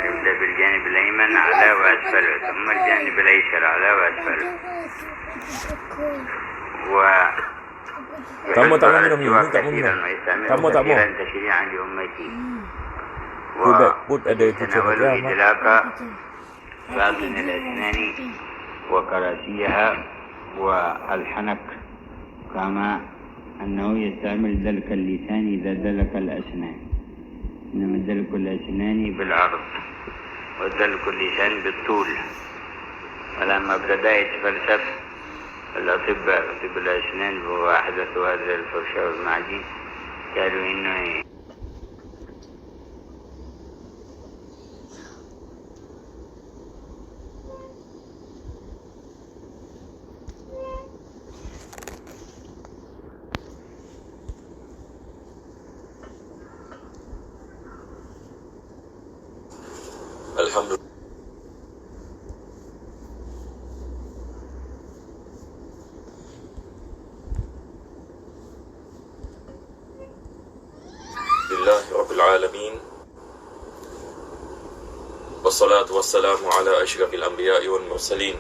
يبدأ بالجانب الأيمن أعلى وأسفله، ثم الجانب الأيسر أعلى وأسفله. Kamu tak mau minum ni, tak mau minum. Kamu tak mau. تشريعا لأمتي. Put ada cucuk dia. باطن الأسنان وكراسيها والحنك، كما أنه يستعمل دلك اللسان إذا دلك الأسنان، إنما دلك الأسنان بالعرض ودلك اللسان بالطول. فلما ابتدأ يتفلسف الأطباء طب الأسنان وأحدثوا هذا الفرشاة والمعجين قالوا إنه الحمد لله رب العالمين، والصلاة والسلام على أشرف الأنبياء والمرسلين.